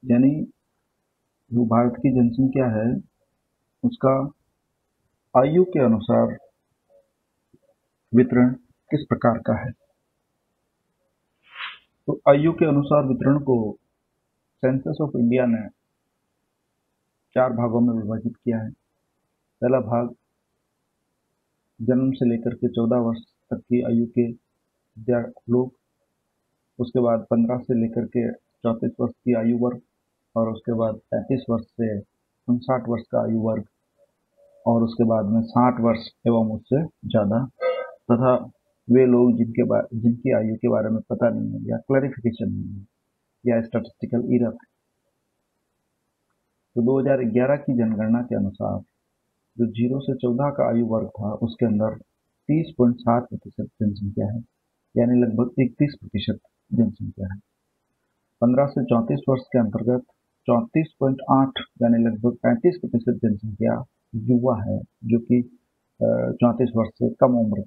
यानी जो भारत की जनसंख्या है उसका आयु के अनुसार वितरण किस प्रकार का है। तो आयु के अनुसार वितरण को सेंसस ऑफ इंडिया ने 4 भागों में विभाजित किया है। पहला भाग जन्म से लेकर के 14 वर्ष तक की आयु के लोग, उसके बाद 15 से लेकर के 34 वर्ष की आयु वर्ग, और उसके बाद 35 वर्ष से 59 वर्ष का आयु वर्ग, और उसके बाद में 60 वर्ष एवं उससे ज़्यादा, तथा वे लोग जिनकी आयु के बारे में पता नहीं है या क्लैरिफिकेशन नहीं है या स्टैटिस्टिकल एरर है। तो 2011 की जनगणना के अनुसार जो 0 से 14 का आयु वर्ग था उसके अंदर 30.7% जनसंख्या है, यानी लगभग 31% जनसंख्या है। 15 से 34 वर्ष के अंतर्गत 34.8 यानी लगभग 35% जनसंख्या युवा है, जो कि 34 वर्ष से कम उम्र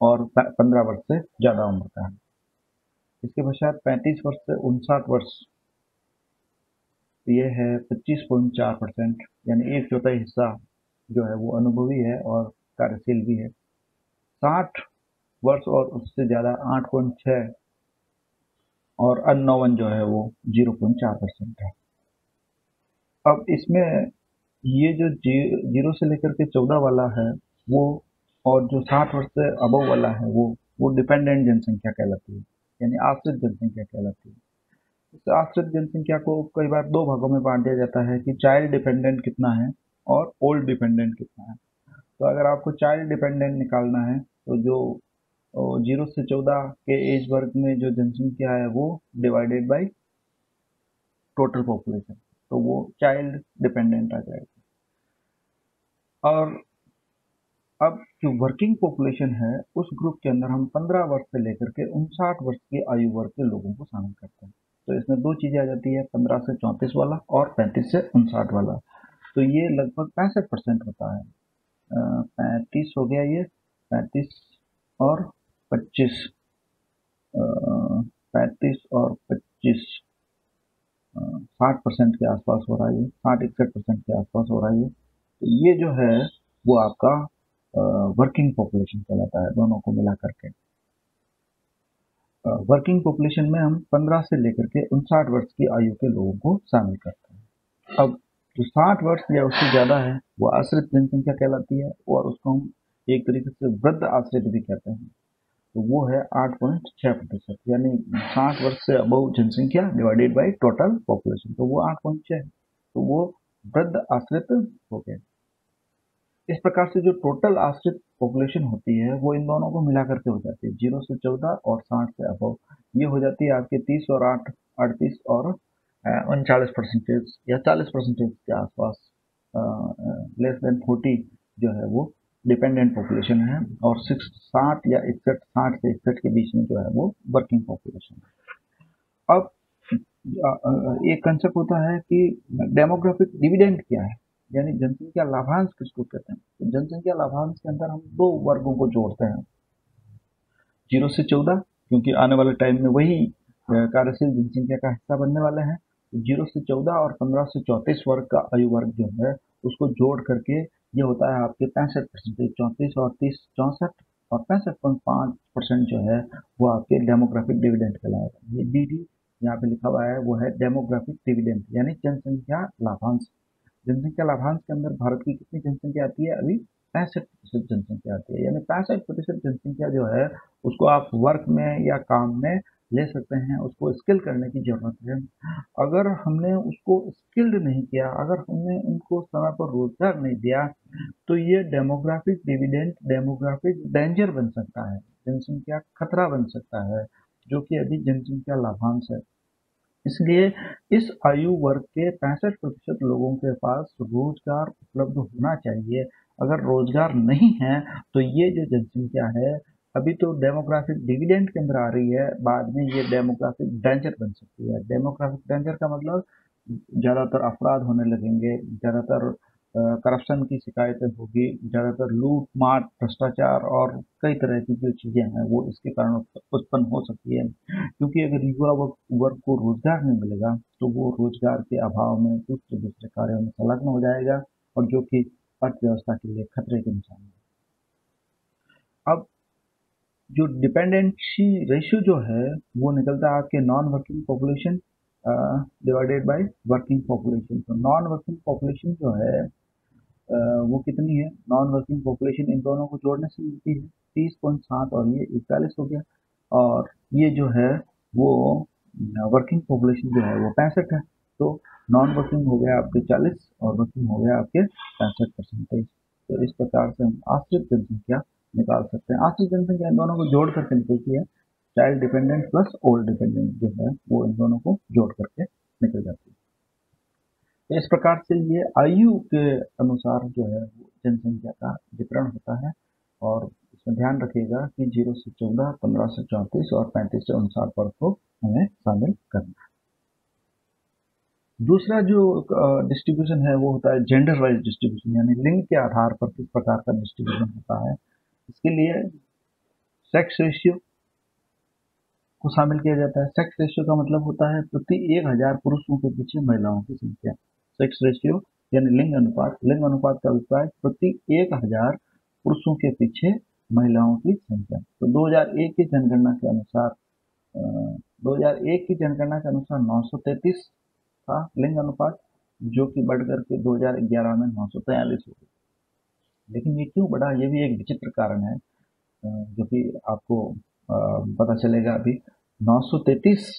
और 15 वर्ष से ज़्यादा उम्र का है। इसके पश्चात 35 वर्ष से 59 वर्ष, ये है 25.4%, यानी 1/4 हिस्सा जो है वो अनुभवी है और कार्यशील भी है। 60 वर्ष और उससे ज़्यादा 8.6 और अननोवन जो है वो 0.4% है। अब इसमें ये जो 0 से लेकर के 14 वाला है वो, और जो 60 वर्ष से अबव वाला है वो डिपेंडेंट जनसंख्या कहलाती है, यानी आश्रित जनसंख्या कहलाती है। इस आश्रित जनसंख्या को कई बार 2 भागों में बांट दिया जाता है कि चाइल्ड डिपेंडेंट कितना है और ओल्ड डिपेंडेंट कितना है। तो अगर आपको चाइल्ड डिपेंडेंट निकालना है तो जो 0 से 14 के एज वर्ग में जो जनसंख्या है वो डिवाइडेड बाय टोटल पॉपुलेशन, तो वो चाइल्ड डिपेंडेंट आ जाएगा। और अब जो वर्किंग पॉपुलेशन है उस ग्रुप के अंदर हम 15 वर्ष से लेकर के 59 वर्ष की आयु वर्ग के लोगों को शामिल करते हैं। तो इसमें 2 चीजें आ जाती है, 15 से 34 वाला और 35 से 59 वाला। तो ये लगभग 65% होता है। 35 हो गया, ये 35 और 25, 35 और 25 60% के आसपास हो रहा है, 60-61% के आसपास हो रहा है। तो ये जो है वो आपका वर्किंग पॉपुलेशन कहलाता है, दोनों को मिला करके। वर्किंग पॉपुलेशन में हम 15 से लेकर के 59 वर्ष की आयु के लोगों को शामिल करते हैं। अब जो 60 वर्ष या उससे ज़्यादा है वो आश्रित जनसंख्या कहलाती है, और उसको हम एक तरीके से वृद्ध आश्रित भी कहते हैं। तो वो है 8.6%, यानी 60 वर्ष से अबव जनसंख्या डिवाइडेड बाय टोटल पॉपुलेशन, तो वो 8.6 है, तो वो वृद्ध आश्रित हो गए। इस प्रकार से जो टोटल आश्रित पॉपुलेशन होती है वो इन दोनों को मिला करके हो जाती है, 0 से 14 और 60 से अबव। ये हो जाती है आपके 30 और 8, 38 और 39% या 40% के आसपास। लेस देन 40 जो है वो डिपेंडेंट पॉपुलेशन है, और 60 या 61, 60 से 61 के बीच में जो है वो वर्किंग पॉपुलेशन है। अब एक कंसेप्ट होता है कि डेमोग्राफिक डिविडेंड क्या है, यानी जनसंख्या लाभांश किसको कहते हैं। तो जनसंख्या लाभांश के अंदर हम 2 वर्गों को जोड़ते हैं, 0 से 14, क्योंकि आने वाले टाइम में वही कार्यशील जनसंख्या का हिस्सा बनने वाले हैं। 0 से 14 और 15 से 34 वर्ग का आयु वर्ग जो है उसको जोड़ करके ये होता है आपके 65%, 34 और 30 64, और 65.5% जो है वो आपके डेमोग्राफिक डिविडेंड कहलाएगा। ये डी यहाँ पे लिखा हुआ है वो है डेमोग्राफिक डिविडेंड, यानी जनसंख्या लाभांश। जनसंख्या लाभांश के अंदर भारत की कितनी जनसंख्या आती है, अभी 65% जनसंख्या आती है, यानी 65% जनसंख्या जो है उसको आप वर्क में या काम में ले सकते हैं, उसको स्किल करने की जरूरत है। अगर हमने उसको स्किल्ड नहीं किया, अगर हमने उनको समय पर रोजगार नहीं दिया, तो ये डेमोग्राफिक डिविडेंड डेमोग्राफिक डेंजर बन सकता है, जनसंख्या खतरा बन सकता है, जो कि अभी जनसंख्या लाभांश है। इसलिए इस आयु वर्ग के 65% लोगों के पास रोजगार उपलब्ध होना चाहिए। अगर रोजगार नहीं है तो ये जो जनसंख्या है अभी तो डेमोग्राफिक डिविडेंड के अंदर आ रही है, बाद में ये डेमोग्राफिक डेंजर बन सकती है। डेमोग्राफिक डेंजर का मतलब ज़्यादातर अपराध होने लगेंगे, ज़्यादातर करप्शन की शिकायतें होगी, ज़्यादातर लूट मार भ्रष्टाचार और कई तरह की जो चीज़ें हैं वो इसके कारण उत्पन्न हो सकती है, क्योंकि अगर युवा वर्ग को रोजगार नहीं मिलेगा तो वो रोजगार के अभाव में दूसरे दूसरे कार्यों में संलग्न हो जाएगा, और जो कि अर्थव्यवस्था के लिए खतरे के निशान है। अब जो डिपेंडेंसी रेशियो जो है वो निकलता है आपके non working population divided by working population. तो नॉन वर्किंग पॉपुलेशन जो है वो कितनी है, नॉन वर्किंग पॉपुलेशन इन दोनों को जोड़ने से मिलती है 30.7 और ये 41 हो गया, और ये जो है वो वर्किंग पॉपुलेशन जो है वो 65 है। तो नॉन वर्किंग हो गया आपके 40 और वर्किंग हो गया आपके 65%। तो इस प्रकार से हम आश्रित जनसंख्या निकाल सकते हैं। आश्रित जनसंख्या इन दोनों को जोड़ करके निकलती है, child dependent plus old dependent जो है वो इन दोनों को जोड़ करके निकल जाती है। तो इस प्रकार से ये आयु के अनुसार जो है वो जनसंख्या का वितरण होता है, और इसमें ध्यान रखिएगा कि 0 से 14, 15 से 34 और 35 से 59 वर्ग को हमें शामिल करना है। दूसरा जो डिस्ट्रीब्यूशन है वो होता है जेंडर वाइज डिस्ट्रीब्यूशन, यानी लिंग के आधार पर किस प्रकार का डिस्ट्रीब्यूशन होता है। इसके लिए सेक्स रेशियो को शामिल किया जाता है। सेक्स रेशियो का मतलब होता है प्रति 1000 पुरुषों के पीछे महिलाओं की संख्या। सेक्स रेशियो यानी लिंग अनुपात। लिंग अनुपात का अभिप्राय प्रति 1000 पुरुषों के पीछे महिलाओं की संख्या। तो 2001 की जनगणना के अनुसार 933 था लिंग अनुपात, जो कि बढ़कर के 2011 में 943 हो गया। लेकिन ये क्यों बढ़ा, ये भी एक विचित्र कारण है, जो कि आपको पता चलेगा अभी। 933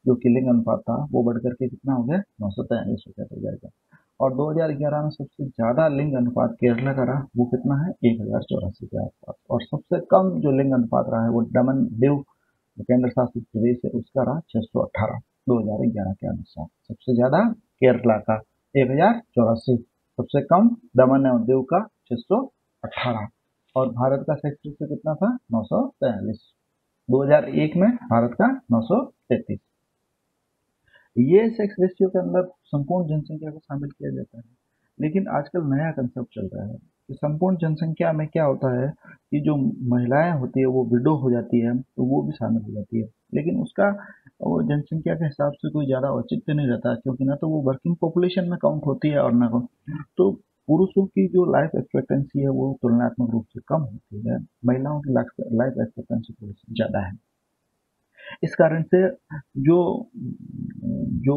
जो कि लिंग अनुपात था वो बढ़कर के कितना हो गया, 943 हो गया 2011। और 2011 में सबसे ज्यादा लिंग अनुपात केरला का रहा, वो कितना है 1084 के आसपास। और सबसे कम जो लिंग अनुपात रहा है वो दमन दीव केंद्र शासित प्रदेश है, उसका रहा 618 2011 के अनुसार। सबसे ज्यादा केरला का 1084, सबसे कम दमन और दीव का 618, और भारत का सेक्स रेशियो कितना था 943। 2001 में भारत का 933। ये सेक्स रेशियो के अंदर संपूर्ण जनसंख्या को शामिल किया जाता है। लेकिन आजकल नया कंसेप्ट चल रहा है कि संपूर्ण जनसंख्या में क्या होता है कि जो महिलाएं होती है वो विडो हो जाती है तो वो भी शामिल हो जाती है, लेकिन उसका वो जनसंख्या के हिसाब से कोई ज़्यादा औचित्य नहीं रहता, क्योंकि ना तो वो वर्किंग पॉपुलेशन में काउंट होती है और ना तो पुरुषों की जो लाइफ एक्सपेक्टेंसी है वो तुलनात्मक रूप से कम होती है, महिलाओं की लाइफ एक्सपेक्टेंसी थोड़ी सी ज़्यादा है। इस कारण से जो जो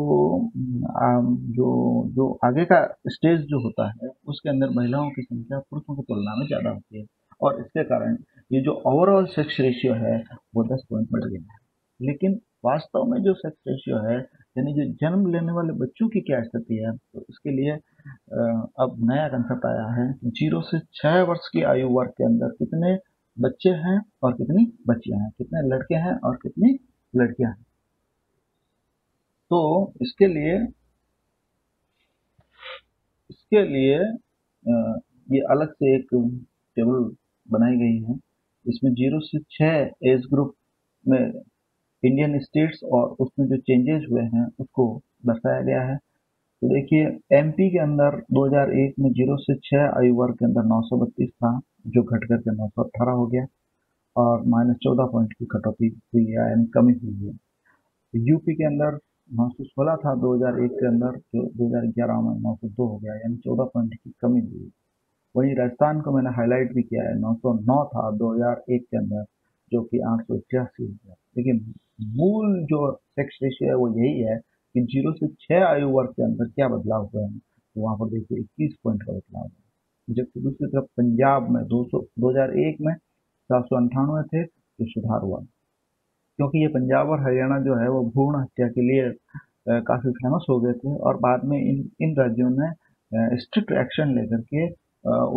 जो जो आगे का स्टेज जो होता है उसके अंदर महिलाओं की संख्या पुरुषों की तुलना में ज़्यादा होती है, और इसके कारण ये जो ओवरऑल सेक्स रेशियो है वो 10 पॉइंट बढ़ गया है। लेकिन वास्तव में जो सेक्स रेशियो है, यानी जो जन्म लेने वाले बच्चों की क्या स्थिति है, तो इसके लिए अब नया कंसेप्ट आया है कि 0 से 6 वर्ष की आयु वर्ग के अंदर कितने बच्चे हैं और कितनी बच्चियां हैं, कितने लड़के हैं और कितनी लड़कियां हैं। तो इसके लिए ये अलग से एक टेबल बनाई गई है। इसमें 0 से 6 एज ग्रुप में इंडियन स्टेट्स और उसमें जो चेंजेस हुए हैं उसको दर्शाया गया है। तो देखिए एमपी के अंदर 2001 में 0 से 6 आयु वर्ग के अंदर 932 था, जो घट करके 918 हो गया, और -14 पॉइंट की कटौती हुई है, यानी कमी हुई है। यूपी के अंदर 916 था 2001 के अंदर, जो 2011 में 902 हो गया, यानी 14 पॉइंट की कमी हुई। वहीं राजस्थान को मैंने हाईलाइट भी किया है, 909 था 2001 के अंदर, जो कि 888 हो गया। लेकिन मूल जो सेक्स रेशियो है वो यही है कि 0 से 6 आयु वर्ग के अंदर क्या बदलाव हुए हैं, तो वहाँ पर देखिए 21 पॉइंट का बदलाव है। जबकि दूसरी तरफ पंजाब में 2001 में 798 थे, तो सुधार हुआ, क्योंकि ये पंजाब और हरियाणा जो है वो भ्रूण हत्या के लिए काफी फेमस हो गए थे, और बाद में इन राज्यों ने स्ट्रिक्ट एक्शन लेकर के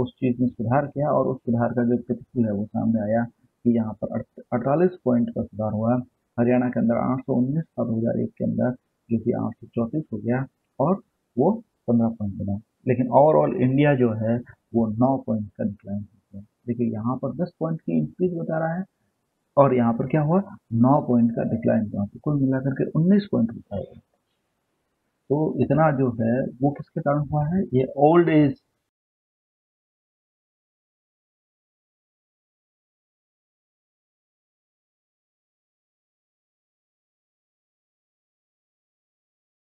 उस चीज में सुधार किया, और उस सुधार का जो प्रतिफल है वो सामने आया कि यहाँ पर 48 पॉइंट का सुधार हुआ। हरियाणा के अंदर 819 था 2001 के अंदर, जो कि 834 हो गया, और वो 15 पॉइंट बना। लेकिन ओवरऑल इंडिया जो है वो 9 पॉइंट का डिक्लाइन हो गया। देखिए यहाँ पर 10 पॉइंट की इंक्रीज बता रहा है, और यहाँ पर क्या हुआ 9 पॉइंट का डिक्लाइन हुआ, तो कुल मिलाकर के 19 पॉइंट होता है। तो इतना जो है वो किसके कारण हुआ है, ये ओल्ड एज